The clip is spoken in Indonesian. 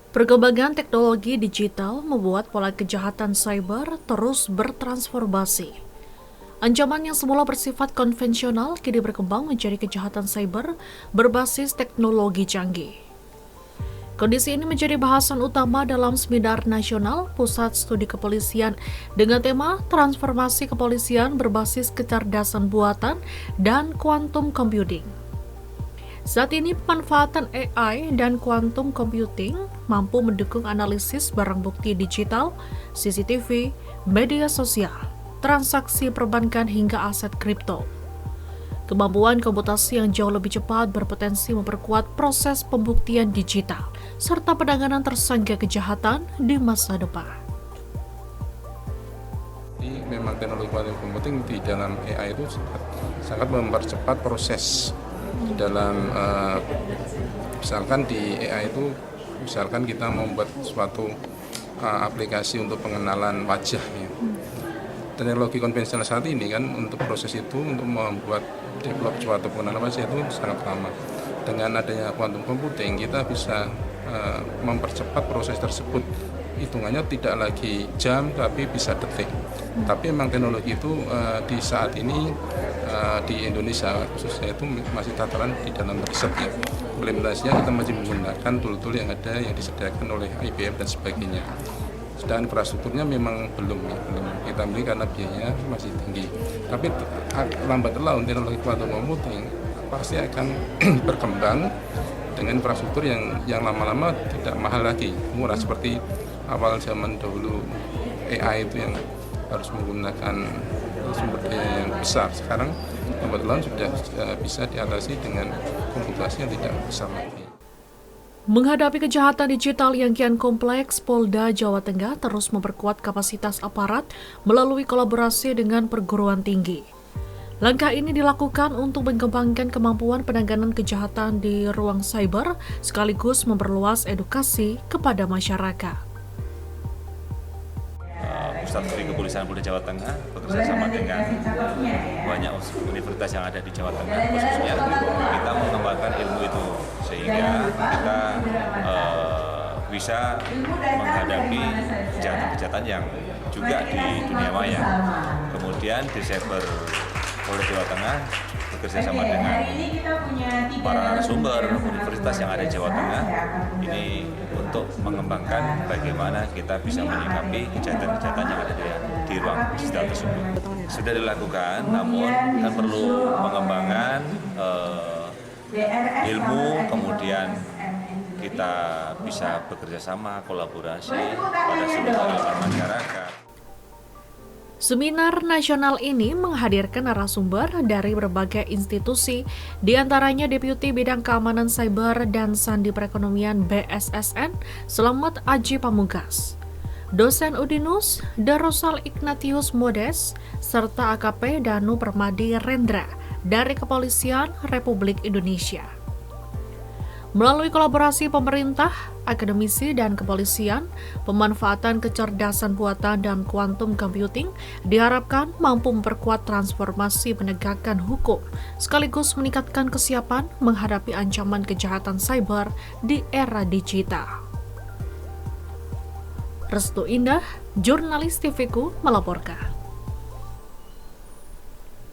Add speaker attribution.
Speaker 1: Perkembangan teknologi digital membuat pola kejahatan cyber terus bertransformasi. Ancaman yang semula bersifat konvensional kini berkembang menjadi kejahatan cyber berbasis teknologi canggih. Kondisi ini menjadi bahasan utama dalam seminar nasional Pusat Studi Kepolisian dengan tema Transformasi Kepolisian Berbasis Kecerdasan Buatan dan Quantum Computing. Saat ini pemanfaatan AI dan quantum computing mampu mendukung analisis barang bukti digital, CCTV, media sosial, transaksi perbankan hingga aset kripto. Kemampuan komputasi yang jauh lebih cepat berpotensi memperkuat proses pembuktian digital serta penanganan tersangka kejahatan di masa depan.
Speaker 2: Memang teknologi quantum computing di dalam AI itu sangat mempercepat proses di dalam misalkan di AI itu misalkan kita membuat suatu aplikasi untuk pengenalan wajah ya. Teknologi konvensional saat ini kan untuk proses itu untuk membuat develop suatu pengenalan wajah itu sangat lama. Dengan adanya quantum computing kita bisa mempercepat proses tersebut, hitungannya tidak lagi jam tapi bisa detik. Tapi memang teknologi itu di saat ini di Indonesia khususnya itu masih tataran di dalam riset ya. Implementasinya kita masih menggunakan tool-tool yang ada yang disediakan oleh IBM dan sebagainya. Sedangkan infrastrukturnya memang belum kita miliki karena biayanya masih tinggi. Tapi lambat laun teknologi quantum computing pasti akan berkembang dengan infrastruktur yang lama-lama tidak mahal lagi, murah seperti awal zaman dahulu AI itu yang harus menggunakan sumber daya yang besar. Sekarang lambat laun sudah bisa diatasi dengan komputasi yang tidak besar lagi.
Speaker 1: Menghadapi kejahatan digital yang kian kompleks, Polda Jawa Tengah terus memperkuat kapasitas aparat melalui kolaborasi dengan perguruan tinggi. Langkah ini dilakukan untuk mengembangkan kemampuan penanganan kejahatan di ruang cyber sekaligus memperluas edukasi kepada masyarakat.
Speaker 3: Pusat Studi Kepolisian Polda Jawa Tengah bekerja sama dengan banyak universitas yang ada di Jawa Tengah, khususnya kita mengembangkan ilmu itu sehingga kita bisa menghadapi kejahatan-kejahatan yang juga di dunia maya. Kemudian di Cyber Polda Jawa Tengah bekerja sama dengan para narasumber universitas yang ada di Jawa Tengah ini untuk mengembangkan bagaimana kita bisa menyikapi kejahatan-kejahatan yang ada di ruang digital tersebut. Sudah dilakukan, namun kan perlu pengembangan ilmu, kemudian kita bisa bekerja sama, kolaborasi pada seluruh elemen masyarakat.
Speaker 1: Seminar nasional ini menghadirkan narasumber dari berbagai institusi, diantaranya Deputi Bidang Keamanan Cyber dan Sandi Perekonomian BSSN, Selamat Aji Pamungkas, dosen Udinus, Darusal Ignatius Modes, serta AKP Danu Permadi Rendra dari Kepolisian Republik Indonesia. Melalui kolaborasi pemerintah, akademisi, dan kepolisian, pemanfaatan kecerdasan buatan dan quantum computing diharapkan mampu memperkuat transformasi penegakan hukum, sekaligus meningkatkan kesiapan menghadapi ancaman kejahatan cyber di era digital. Restu Indah, Jurnalis TVku melaporkan.